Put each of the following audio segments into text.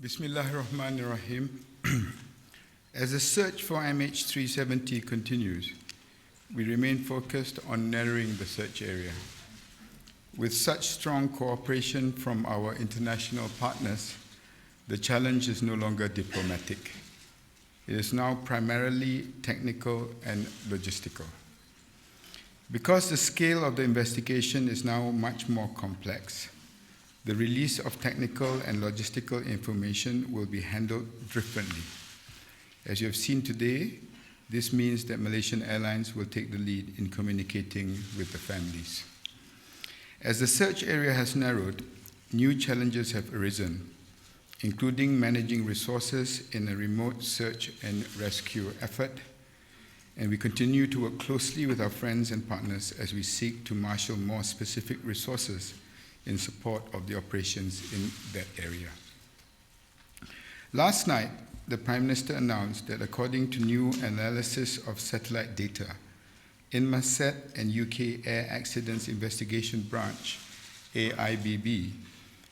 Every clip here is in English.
Bismillahirrahmanirrahim. As the search for MH370 continues, we remain focused on narrowing the search area. With such strong cooperation from our international partners, the challenge is no longer diplomatic. It is now primarily technical and logistical. Because the scale of the investigation is now much more complex, the release of technical and logistical information will be handled differently. As you have seen today, this means that Malaysian Airlines will take the lead in communicating with the families. As the search area has narrowed, new challenges have arisen, including managing resources in a remote search and rescue effort, and we continue to work closely with our friends and partners as we seek to marshal more specific resources in support of the operations in that area. Last night, the Prime Minister announced that according to new analysis of satellite data, Inmarsat and UK Air Accidents Investigation Branch, AIBB,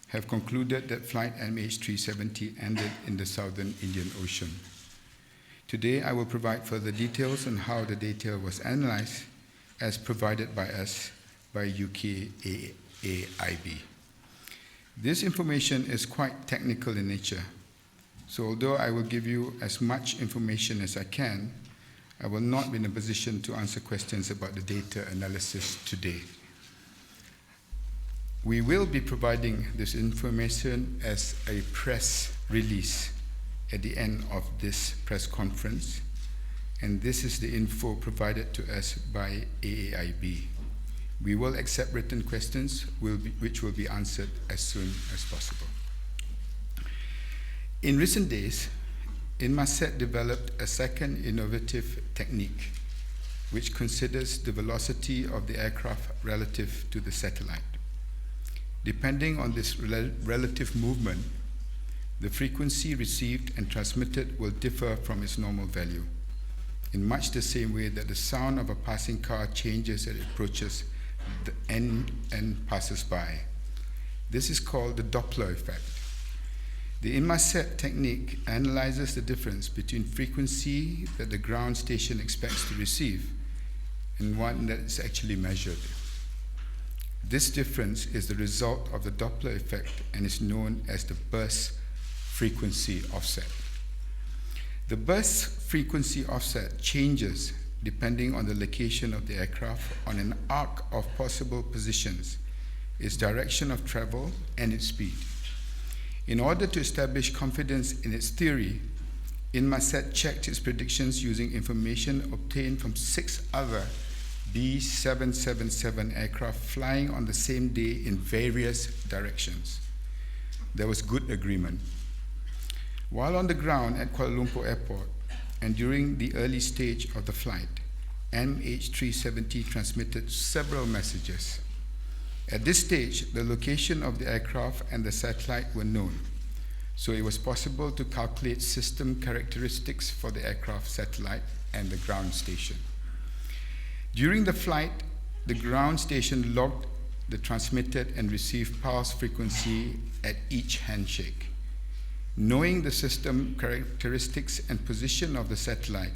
have concluded that flight MH370 ended in the southern Indian Ocean. Today, I will provide further details on how the data was analyzed as provided by us by UK AIB. This information is quite technical in nature, so although I will give you as much information as I can, I will not be in a position to answer questions about the data analysis today. We will be providing this information as a press release at the end of this press conference, and this is the info provided to us by AIB. We will accept written questions which will be answered as soon as possible. In recent days, Inmarsat developed a second innovative technique which considers the velocity of the aircraft relative to the satellite. Depending on this relative movement, the frequency received and transmitted will differ from its normal value, in much the same way that the sound of a passing car changes as it approaches the end and passes by. This is called the Doppler effect. The Inmarsat technique analyzes the difference between frequency that the ground station expects to receive and one that is actually measured. This difference is the result of the Doppler effect and is known as the burst frequency offset. The burst frequency offset changes depending on the location of the aircraft on an arc of possible positions, its direction of travel, and its speed. In order to establish confidence in its theory, Inmarsat checked its predictions using information obtained from 6 other B777 aircraft flying on the same day in various directions. There was good agreement. While on the ground at Kuala Lumpur Airport and during the early stage of the flight, MH370 transmitted several messages. At this stage, the location of the aircraft and the satellite were known, so it was possible to calculate system characteristics for the aircraft, satellite, and the ground station. During the flight, the ground station logged the transmitted and received pulse frequency at each handshake. Knowing the system characteristics and position of the satellite,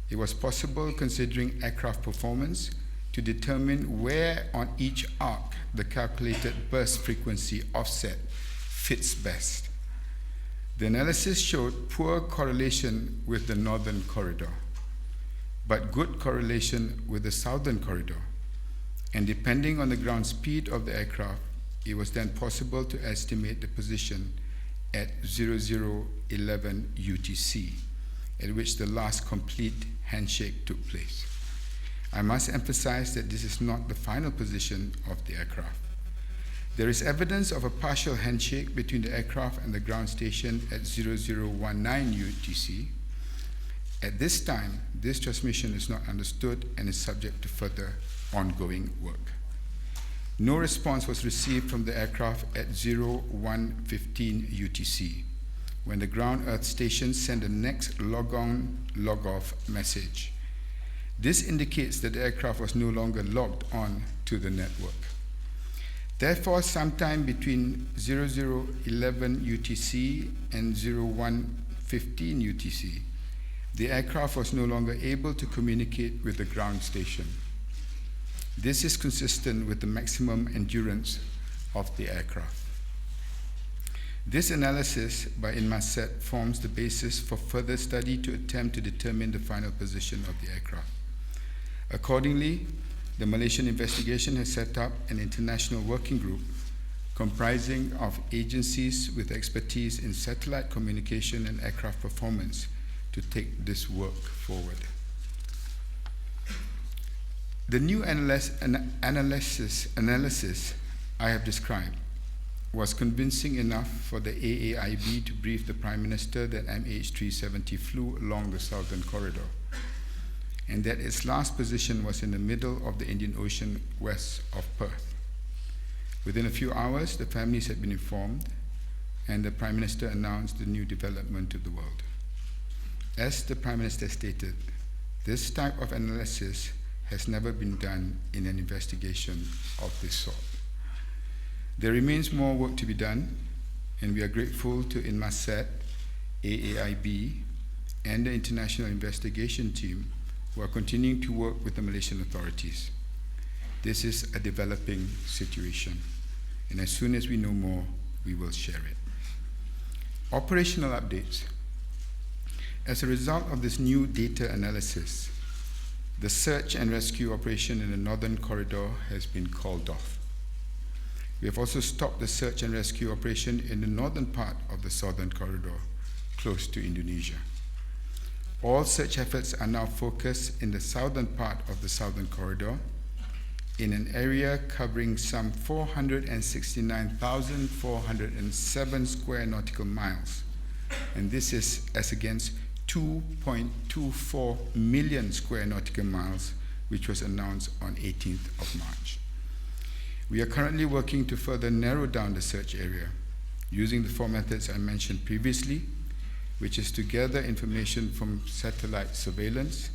it was possible, considering aircraft performance, to determine where on each arc the calculated burst frequency offset fits best. The analysis showed poor correlation with the northern corridor, but good correlation with the southern corridor. And depending on the ground speed of the aircraft, it was then possible to estimate the position at 0011 UTC, at which the last complete handshake took place. I must emphasize that this is not the final position of the aircraft. There is evidence of a partial handshake between the aircraft and the ground station at 0019 UTC. At this time, this transmission is not understood and is subject to further ongoing work. No response was received from the aircraft at 0115 UTC, when the ground earth station sent the next log-on, log-off message. This indicates that the aircraft was no longer logged on to the network. Therefore, sometime between 0011 UTC and 0115 UTC, the aircraft was no longer able to communicate with the ground station. This is consistent with the maximum endurance of the aircraft. This analysis by Inmarsat forms the basis for further study to attempt to determine the final position of the aircraft. Accordingly, the Malaysian investigation has set up an international working group comprising of agencies with expertise in satellite communication and aircraft performance to take this work forward. The new analysis I have described was convincing enough for the AAIB to brief the Prime Minister that MH370 flew along the southern corridor, and that its last position was in the middle of the Indian Ocean west of Perth. Within a few hours, the families had been informed, and the Prime Minister announced the new development to the world. As the Prime Minister stated, this type of analysis has never been done in an investigation of this sort. There remains more work to be done, and we are grateful to Inmarsat, AAIB, and the International Investigation Team who are continuing to work with the Malaysian authorities. This is a developing situation, and as soon as we know more, we will share it. Operational updates. As a result of this new data analysis, the search and rescue operation in the northern corridor has been called off. We have also stopped the search and rescue operation in the northern part of the southern corridor, close to Indonesia. All search efforts are now focused in the southern part of the southern corridor, in an area covering some 469,407 square nautical miles, and this is as against 2.24 million square nautical miles, which was announced on 18th of March. We are currently working to further narrow down the search area using the four methods I mentioned previously, which is to gather information from satellite surveillance,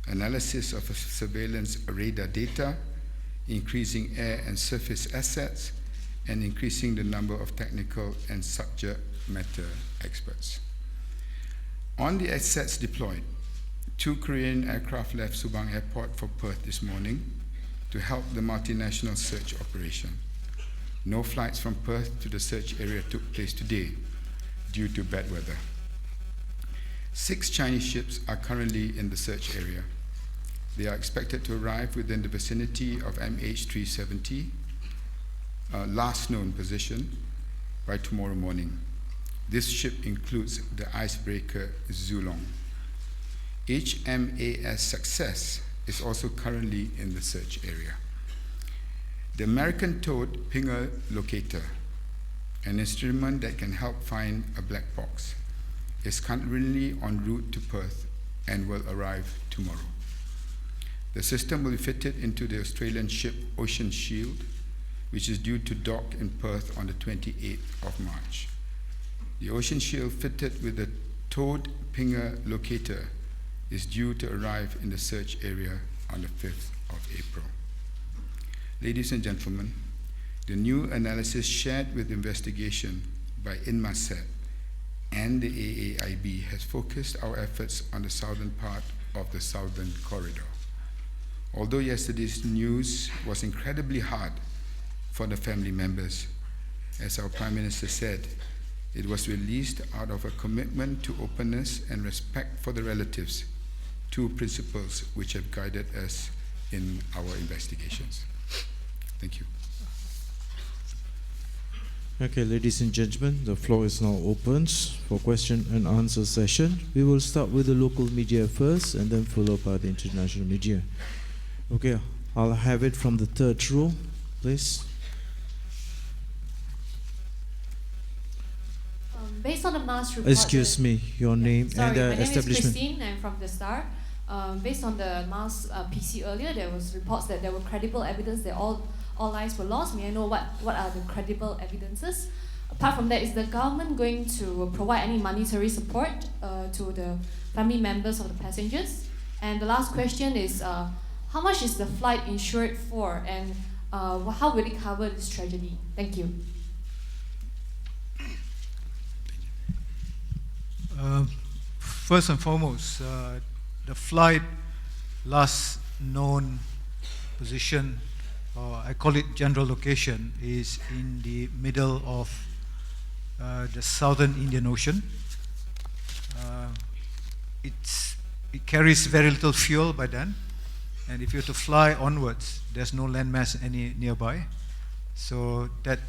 analysis of surveillance radar data, increasing air and surface assets, and increasing the number of technical and subject matter experts. On the assets deployed, 2 Korean aircraft left Subang Airport for Perth this morning to help the multinational search operation. No flights from Perth to the search area took place today due to bad weather. 6 Chinese ships are currently in the search area. They are expected to arrive within the vicinity of MH370, last known position, by tomorrow morning. This ship includes the icebreaker Zulong. HMAS Success is also currently in the search area. The American towed Pinger Locator, an instrument that can help find a black box, is currently en route to Perth and will arrive tomorrow. The system will be fitted into the Australian ship Ocean Shield, which is due to dock in Perth on the 28th of March. The Ocean Shield, fitted with the towed Pinger Locator, is due to arrive in the search area on the 5th of April. Ladies and gentlemen, the new analysis shared with investigation by Inmarsat and the AAIB has focused our efforts on the southern part of the southern corridor. Although yesterday's news was incredibly hard for the family members, as our Prime Minister said, it was released out of a commitment to openness and respect for the relatives, 2 principles which have guided us in our investigations. Thank you. Okay, ladies and gentlemen, the floor is now open for question and answer session. We will start with the local media first and then followed by the international media. Okay, I'll have it from the 3rd row, please. Based on the mass report... Excuse me, your name and the establishment. My name is Christine, I'm from The Star. Based on the mass PC earlier, there was reports that there were credible evidence that all lives were lost. May I know what are the credible evidences? Apart from that, is the government going to provide any monetary support to the family members of the passengers? And the last question is, how much is the flight insured for? And how will it cover this tragedy? Thank you. First and foremost, the flight last known position, or I call it general location, is in the middle of the southern Indian Ocean. It carries very little fuel by then, and if you were to fly onwards, there's no landmass any nearby. So that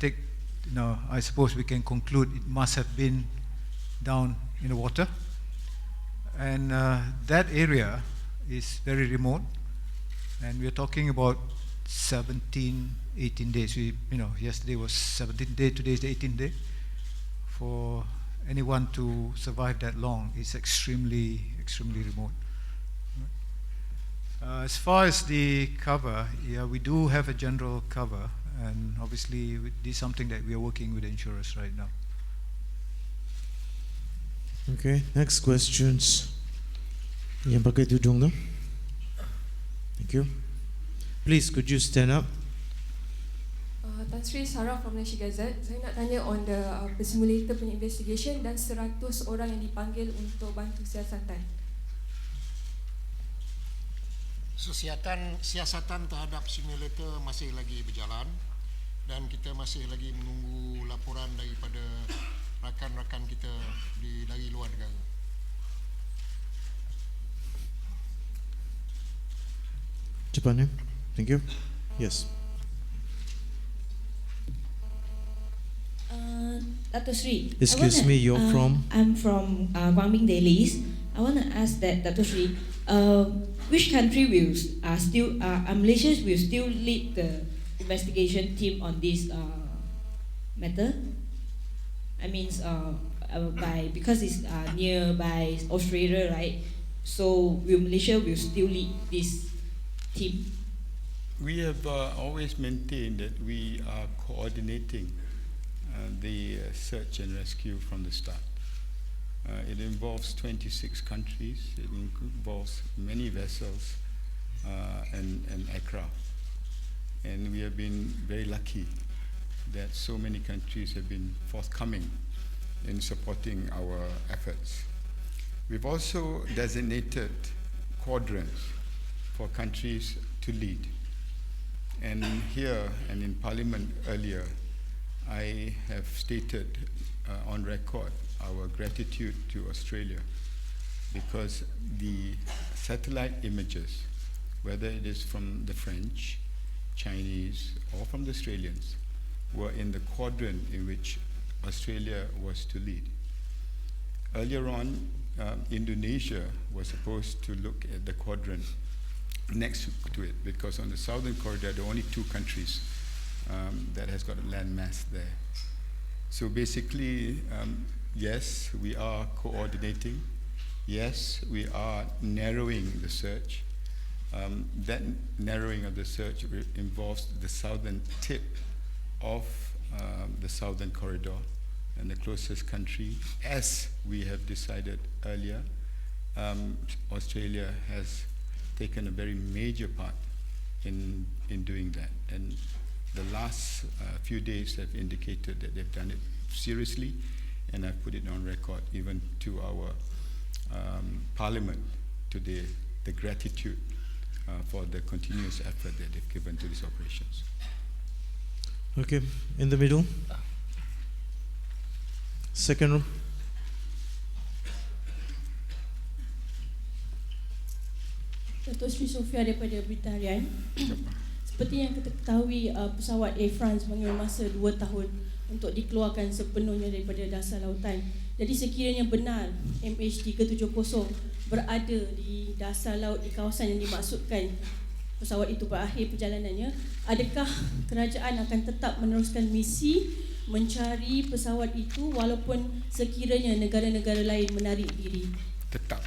I suppose we can conclude it must have been down in the water. And that area is very remote, and we're talking about 17, 18 days. Yesterday was 17th day, today is the 18th day. For anyone to survive that long is extremely, extremely remote. As far as the cover, yeah, we do have a general cover, and obviously this is something that we are working with the insurers right now. Okay, next questions. Yang pakai tudung tu. Thank you. Please, could you stand up? Tan Sri Sarah from Malaysia Gazette. Saya nak tanya on the simulator punya investigation dan 100 orang yang dipanggil untuk bantu siasatan. So, siasatan terhadap simulator masih lagi berjalan dan kita masih lagi menunggu laporan daripada rakan-rakan kita dari luar negara. Cepat, ya. Thank you. Yes. Dr. Sri. Excuse me, you're from? I'm from Guangming Dailies. I want to ask that, Dr. Sri, which country will Malaysia will still lead the investigation team on this matter? I mean, because it's nearby Australia, right? So Malaysia will still lead this team? We have always maintained that we are coordinating the search and rescue from the start. It involves 26 countries, it involves many vessels and aircraft. And we have been very lucky that so many countries have been forthcoming in supporting our efforts. We've also designated quadrants for countries to lead. And here and in Parliament earlier, I have stated on record our gratitude to Australia because the satellite images, whether it is from the French, Chinese, or from the Australians, were in the quadrant in which Australia was to lead. Earlier on, Indonesia was supposed to look at the quadrant next to it because on the southern corridor there are only two countries that has got a land mass there. So basically, yes, we are coordinating. Yes, we are narrowing the search. That narrowing of the search involves the southern tip of the southern corridor, and the closest country, as we have decided earlier, Australia has taken a very major part in doing that. And the last few days have indicated that they've done it seriously, and I've put it on record even to our Parliament today, the gratitude for the continuous effort that they've given to these operations. Okay, in the middle. Second row. Dato' Sri Sofia daripada Berita Harian. Seperti yang kita ketahui, pesawat Air France mengambil masa 2 tahun untuk dikeluarkan sepenuhnya daripada dasar lautan. Jadi sekiranya benar MH370 berada di dasar laut di kawasan yang dimaksudkan pesawat itu berakhir perjalanannya, adakah kerajaan akan tetap meneruskan misi mencari pesawat itu walaupun sekiranya negara-negara lain menarik diri? Tetap.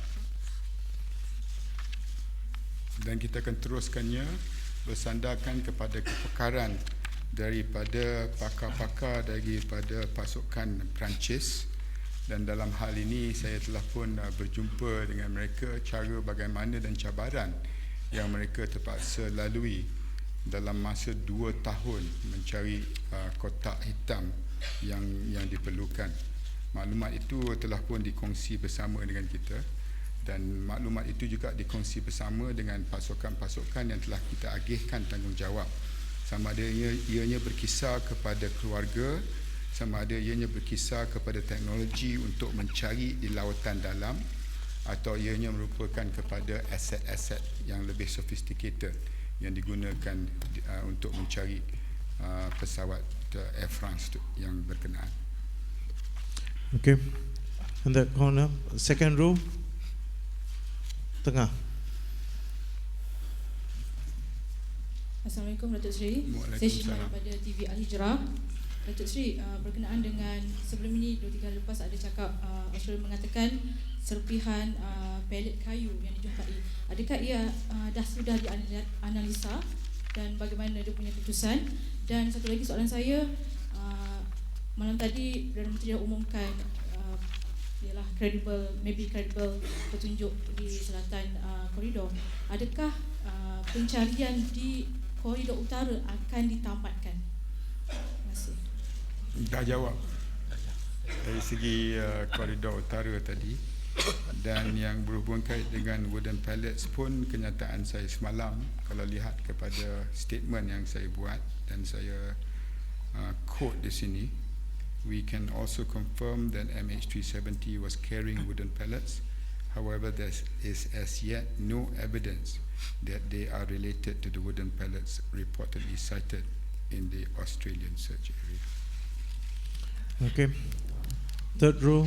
Dan kita akan teruskannya bersandarkan kepada kepakaran daripada pakar-pakar daripada pasukan Perancis, dan dalam hal ini saya telah pun berjumpa dengan mereka cara bagaimana dan cabaran yang mereka terpaksa lalui dalam masa 2 tahun mencari kotak hitam yang diperlukan. Maklumat itu telah pun dikongsi bersama dengan kita, dan maklumat itu juga dikongsi bersama dengan pasukan-pasukan yang telah kita agihkan tanggungjawab, sama ada ianya berkisar kepada keluarga, sama ada ianya berkisar kepada teknologi untuk mencari di lautan dalam, atau ianya merupakan kepada aset-aset yang lebih sophisticated yang digunakan untuk mencari pesawat Air France yang berkenaan. Okay. In that corner, second row, tengah. Assalamualaikum Datuk Seri. Saya Syimah daripada TV Al-Hijrah. Datuk Seri, berkenaan dengan sebelum ini 2-3 hari lepas ada cakap Australia mengatakan serpihan pelet kayu yang dijumpai. Adakah ia sudah dianalisa dan bagaimana dia punya keputusan? Dan satu lagi soalan saya, malam tadi Perdana Menteri dah umumkan ialah credible petunjuk di selatan koridor. Adakah pencarian di koridor utara akan ditamatkan? Terima kasih. Dah jawab dari segi koridor utara tadi, dan yang berhubung kait dengan wooden pallets pun kenyataan saya semalam, kalau lihat kepada statement yang saya buat dan saya quote di sini, we can also confirm that MH370 was carrying wooden pallets. However, there is as yet no evidence that they are related to the wooden pallets reportedly sighted in the Australian search area. Okay. Third row.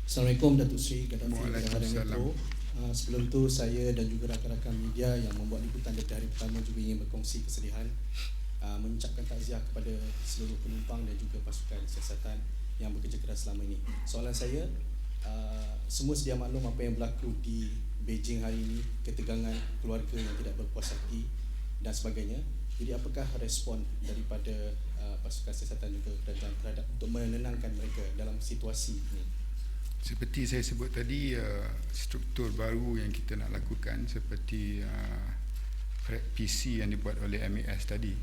Assalamualaikum Datuk Seri Gaddafi Waalaikumsalam. Sebelum tu saya dan juga rakan-rakan media yang membuat liputan dari hari pertama juga ingin berkongsi kesedihan, mengucapkan takziah kepada seluruh penumpang dan juga pasukan siasatan yang bekerja keras selama ini. Soalan saya, semua sedia maklum apa yang berlaku di Beijing hari ini, ketegangan keluarga yang tidak berpuas hati dan sebagainya. Jadi apakah respon daripada pasukan siasatan juga kerajaan terhadap untuk menenangkan mereka dalam situasi ini? Seperti saya sebut tadi, struktur baru yang kita nak lakukan seperti PC yang dibuat oleh MAS tadi,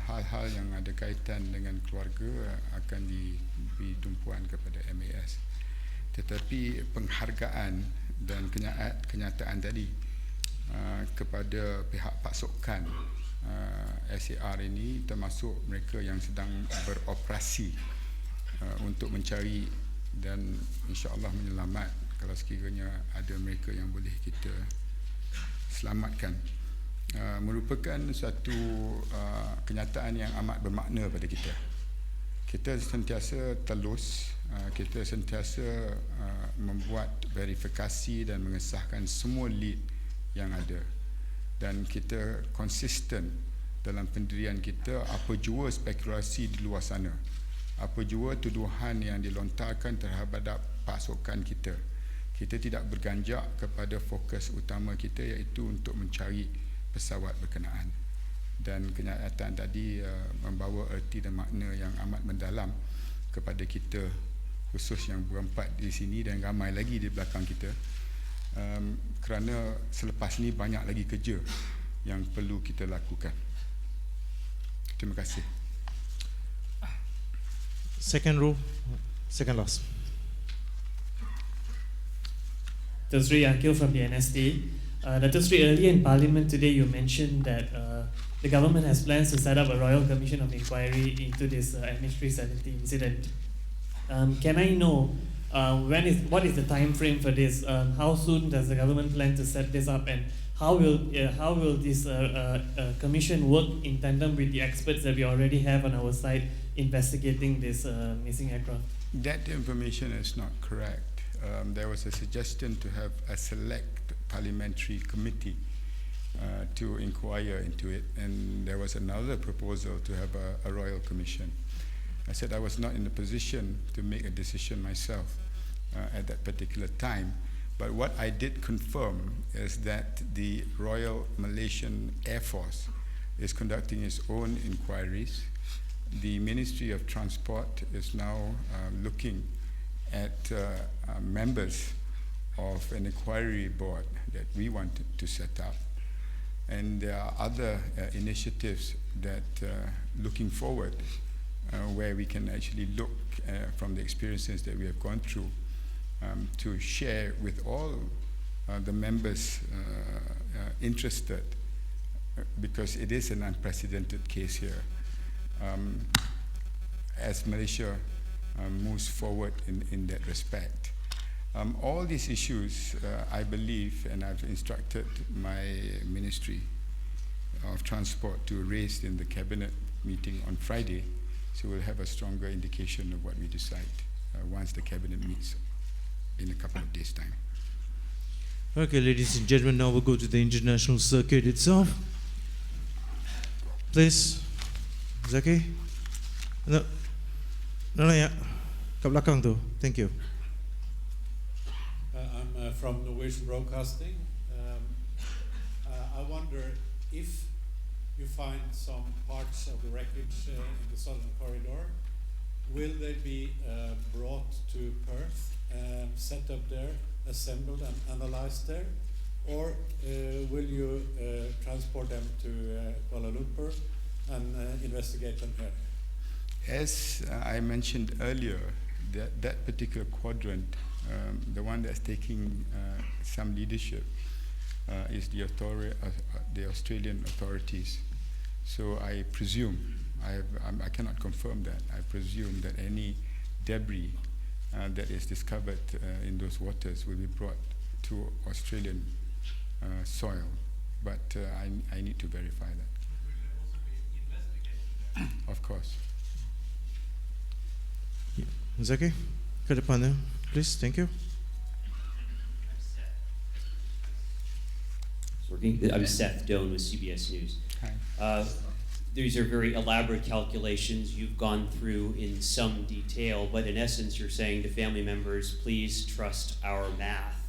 hal-hal yang ada kaitan dengan keluarga akan diberi tumpuan kepada MAS. Tetapi penghargaan dan kenyataan tadi kepada pihak pasukan SAR ini, termasuk mereka yang sedang beroperasi untuk mencari dan insya-Allah menyelamat kalau sekiranya ada mereka yang boleh kita selamatkan, merupakan satu kenyataan yang amat bermakna pada kita. Kita sentiasa telus, kita sentiasa membuat verifikasi dan mengesahkan semua lead yang ada, dan kita konsisten dalam pendirian kita apa jua spekulasi di luar sana, apa jua tuduhan yang dilontarkan terhadap pasukan kita. Kita tidak berganjak kepada fokus utama kita, iaitu untuk mencari pesawat berkenaan. Dan kenyataan tadi membawa erti dan makna yang amat mendalam kepada kita, khusus yang berempat di sini dan ramai lagi di belakang kita, kerana selepas ni banyak lagi kerja yang perlu kita lakukan. Terima kasih. Second row, second last. Datuk Sri Akil from the NSD. Datuk Sri, earlier in Parliament today you mentioned that the government has plans to set up a Royal Commission of Inquiry into this MH370 incident. Can I know what is the time frame for this? How soon does the government plan to set this up, and how will this commission work in tandem with the experts that we already have on our side investigating this missing aircraft? That information is not correct. There was a suggestion to have a select parliamentary committee to inquire into it, and there was another proposal to have a royal commission. I said I was not in a position to make a decision myself at that particular time, but what I did confirm is that the Royal Malaysian Air Force is conducting its own inquiries. The Ministry of Transport is now looking at members of an inquiry board that we want to set up. And there are other initiatives that looking forward where we can actually look from the experiences that we have gone through to share with all the members interested, because it is an unprecedented case here. As Malaysia moves forward in that respect. All these issues, I believe, and I've instructed my Ministry of Transport to raise in the Cabinet meeting on Friday, so we'll have a stronger indication of what we decide once the Cabinet meets in a couple of days' time. Okay, ladies and gentlemen, now we'll go to the international circuit itself. Please, Zaki. No, ya. Kat belakang tu. Thank you. I'm from Norwegian Broadcasting. I wonder if you find some parts of the wreckage in the southern corridor, will they be brought to Perth, set up there, assembled and analyzed there, or will you transport them to Kuala Lumpur and investigate them here? As I mentioned earlier, that particular quadrant, the one that's taking some leadership, is the Australian authorities. So I presume, I cannot confirm that, I presume that any debris that is discovered in those waters will be brought to Australian soil, but I need to verify that. Of course. Zaki, ke depan ya, please. Thank you. I'm Seth Doan with CBS News. Hi. These are very elaborate calculations you've gone through in some detail, but in essence you're saying to family members, please trust our math.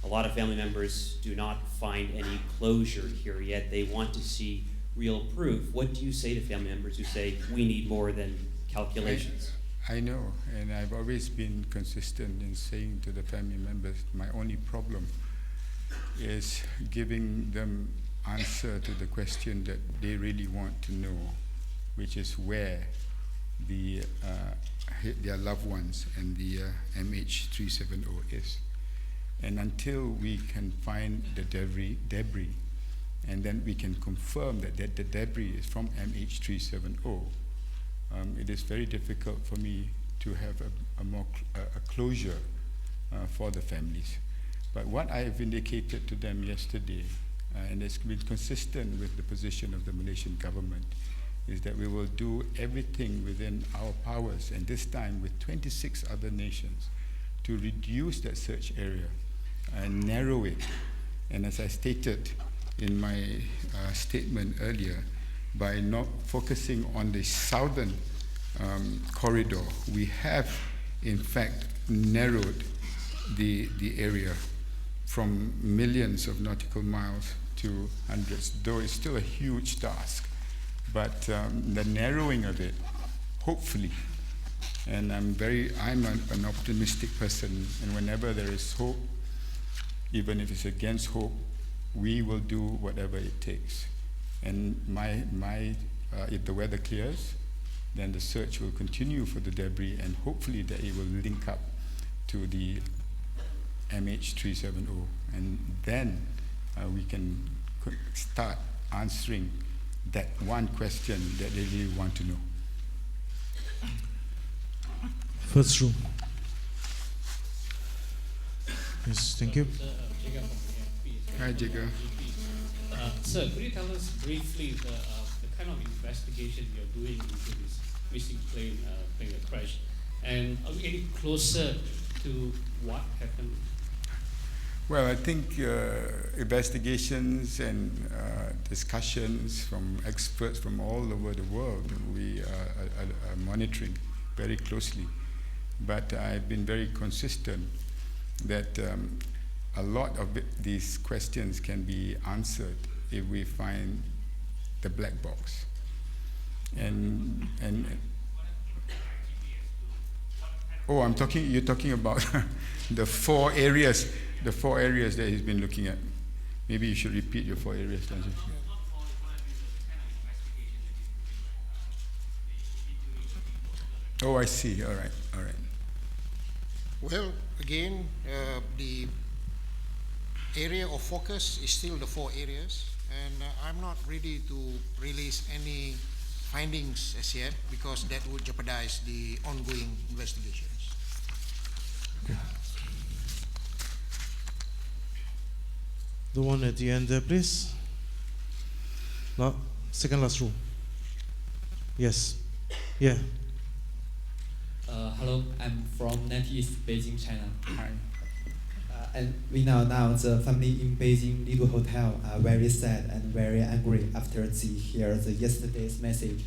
A lot of family members do not find any closure here yet. They want to see real proof. What do you say to family members who say, we need more than calculations? I know, and I've always been consistent in saying to the family members, my only problem is giving them answer to the question that they really want to know, which is where their loved ones and the MH370 is. And until we can find the debris, and then we can confirm that the debris is from MH370, it is very difficult for me to have a closure for the families. But what I have indicated to them yesterday, and it's been consistent with the position of the Malaysian government, is that we will do everything within our powers, and this time with 26 other nations, to reduce that search area and narrow it. And as I stated in my statement earlier, by not focusing on the southern corridor, we have in fact narrowed the area from millions of nautical miles to hundreds, though it's still a huge task. But the narrowing of it, hopefully, and I'm an optimistic person, and whenever there is hope, even if it's against hope, we will do whatever it takes. And if the weather clears, then the search will continue for the debris, and hopefully that it will link up to the MH370, and then we can start answering that one question that they really want to know. First room. Yes, thank you. Hi, Jigga. Sir, could you tell us briefly the kind of investigation you're doing into this missing plane that crashed, and are we getting closer to what happened? Well, I think investigations and discussions from experts from all over the world, we are monitoring very closely. But I've been very consistent that a lot of these questions can be answered if we find the black box. And oh, you're talking about the 4 areas. The 4 areas that he's been looking at. Maybe you should repeat your 4 areas, Tanjung. Oh, I see. All right, all right. Well, again, the area of focus is still the 4 areas, and I'm not ready to release any findings as yet because that would jeopardize the ongoing investigations. Okay. The one at the end there, please. No, second last row. Yes. Yeah. Hello, I'm from Northeast Beijing, China. Hi. And we now announce the family in Beijing Lido Hotel are very sad and very angry after they hear the yesterday's message.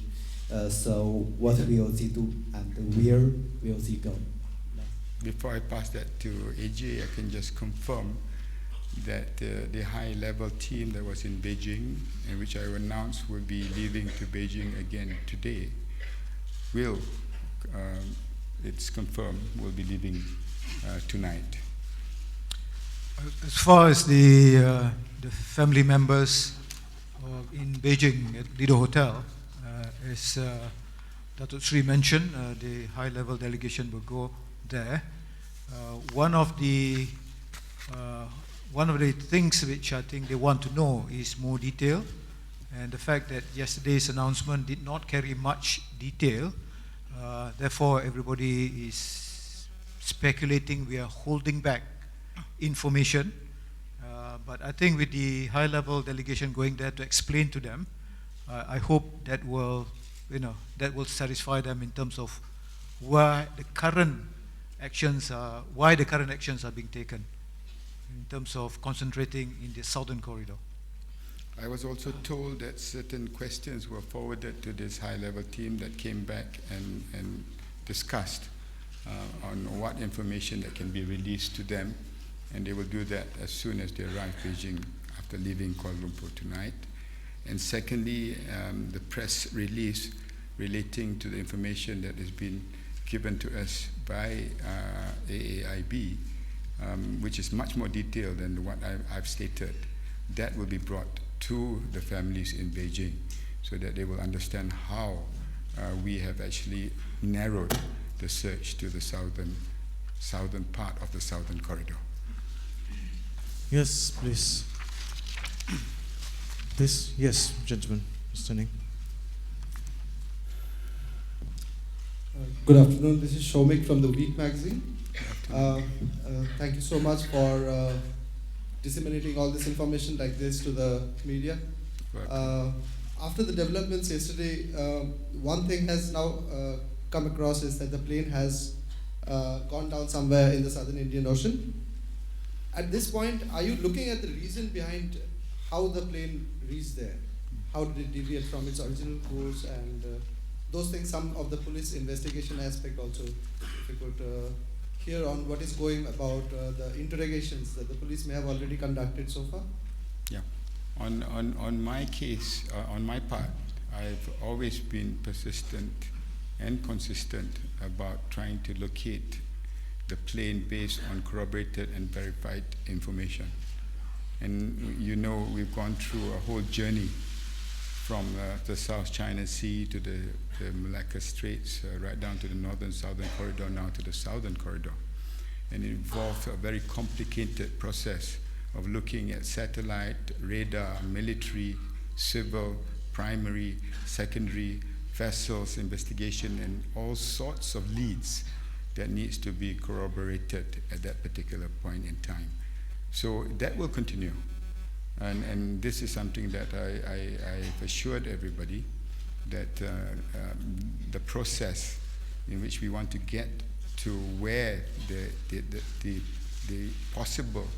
So what will they do and where will they go? Before I pass that to AJ, I can just confirm that the high-level team that was in Beijing, and which I announced will be leaving to Beijing again today, will, it's confirmed, will be leaving tonight. As far as the family members in Beijing at Lido Hotel, as Datuk Sri mentioned, the high-level delegation will go there. One of the things which I think they want to know is more detail, and the fact that yesterday's announcement did not carry much detail. Therefore, everybody is speculating we are holding back information. But I think with the high-level delegation going there to explain to them, I hope that will, that will satisfy them in terms of why the current actions are being taken in terms of concentrating in the southern corridor. I was also told that certain questions were forwarded to this high-level team that came back and discussed on what information that can be released to them, and they will do that as soon as they arrive Beijing after leaving Kuala Lumpur tonight. And secondly, the press release relating to the information that has been given to us by AAIB, which is much more detailed than what I've stated, that will be brought to the families in Beijing so that they will understand how we have actually narrowed the search to the southern part of the southern corridor. Yes, please. Please, yes, gentlemen, standing. Good afternoon, this is Shomik from the Week magazine. Thank you so much for disseminating all this information like this to the media. After the developments yesterday, one thing has now come across is that the plane has gone down somewhere in the southern Indian Ocean. At this point, are you looking at the reason behind how the plane reached there? How did it deviate from its original course, and those things, some of the police investigation aspect also, if you could hear on what is going about the interrogations that the police may have already conducted so far? Yeah, on my case, on my part, I've always been persistent and consistent about trying to locate the plane based on corroborated and verified information. And we've gone through a whole journey from the South China Sea to the Malacca Straits, right down to the northern-southern corridor, now to the southern corridor. And it involved a very complicated process of looking at satellite, radar, military, civil, primary, secondary, vessels, investigation, and all sorts of leads that needs to be corroborated at that particular point in time. So that will continue. And this is something that I've assured everybody that the process in which we want to get to where the possible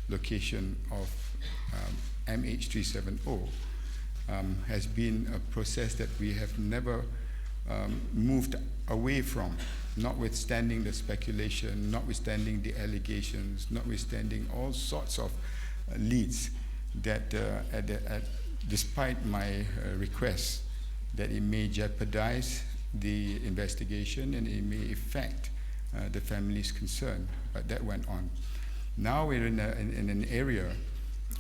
location of MH370 has been a process that we have never moved away from, notwithstanding the speculation, notwithstanding the allegations, notwithstanding all sorts of leads that despite my request that it may jeopardize the investigation and it may affect the family's concern, but that went on. Now we're in an area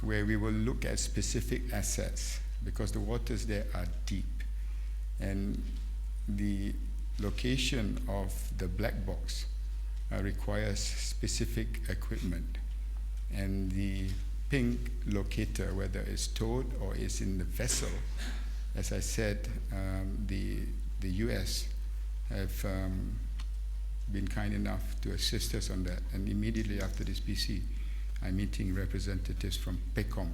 where we will look at specific assets because the waters there are deep. And the location of the black box requires specific equipment. And the pink locator, whether it's towed or is in the vessel, as I said, the US have been kind enough to assist us on that. And immediately after this PC, I'm meeting representatives from PECOM,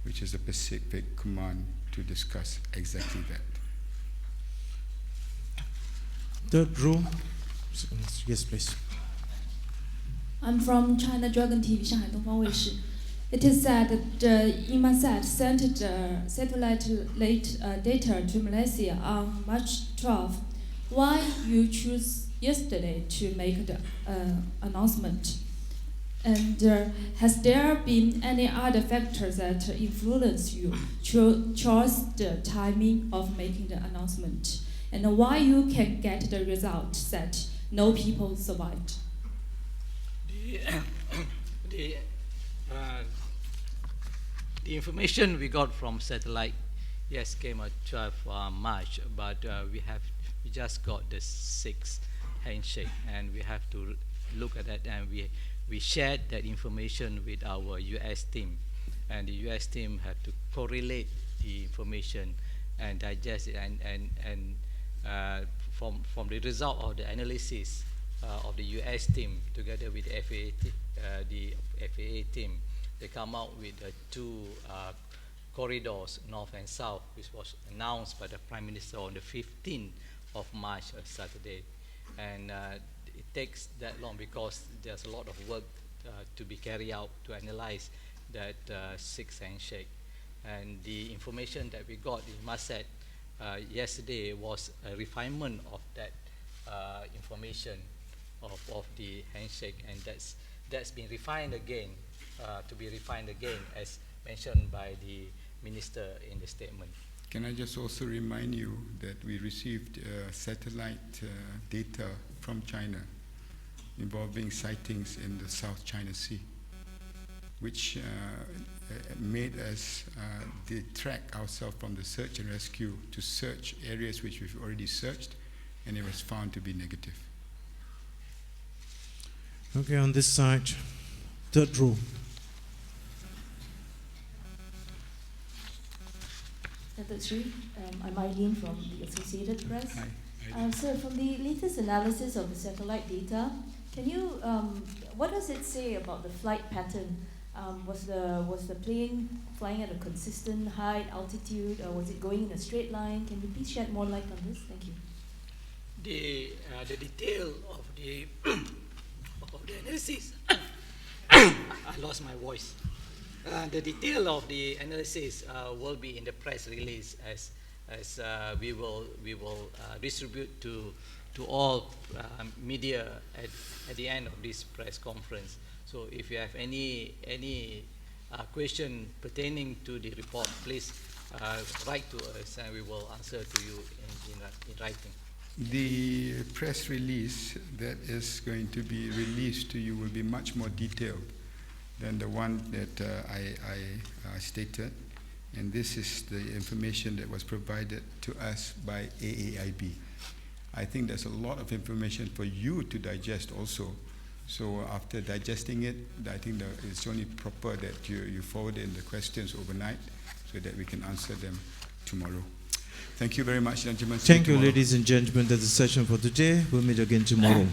which is the Pacific Command, to discuss exactly that. Third row. Yes, please. I'm from China Dragon TV, Shanghai Dongfang Weishi. It is said that Inmarsat sent the satellite data to Malaysia on March 12. Why you choose yesterday to make the announcement? And has there been any other factors that influence you chose the timing of making the announcement? And why you can get the result that no people survived? The information we got from satellite, yes, came at 12 March, but we just got the 6th handshake, and we have to look at that, and we shared that information with our US team, and the US team have to correlate the information and digest it, and from the result of the analysis of the US team together with the FAA team, they come out with the two corridors, north and south, which was announced by the Prime Minister on the 15th of March, Saturday. And it takes that long because there's a lot of work to be carried out to analyze that 6th handshake. And the information that we got in Inmarsat yesterday was a refinement of that information of the handshake, and that's been refined again, to be refined again, as mentioned by the Minister in the statement. Can I just also remind you that we received satellite data from China involving sightings in the South China Sea, which made us detract ourselves from the search and rescue to search areas which we've already searched, and it was found to be negative. Okay, on this side, third row. I'm Eileen from the Associated Press. Hi. So from the latest analysis of the satellite data, can you, what does it say about the flight pattern? Was the plane flying at a consistent height, altitude, or was it going in a straight line? Can you please shed more light on this? Thank you. The detail of the of the analysis. I lost my voice. The detail of the analysis will be in the press release, as we will distribute to all media at the end of this press conference. So if you have any question pertaining to the report, please write to us, and we will answer to you in writing. The press release that is going to be released to you will be much more detailed than the one that I stated, and this is the information that was provided to us by AAIB. I think there's a lot of information for you to digest also. So after digesting it, I think that it's only proper that you forward in the questions overnight so that we can answer them tomorrow. Thank you very much, gentlemen. Thank you, ladies and gentlemen. That's the session for today. We'll meet again tomorrow.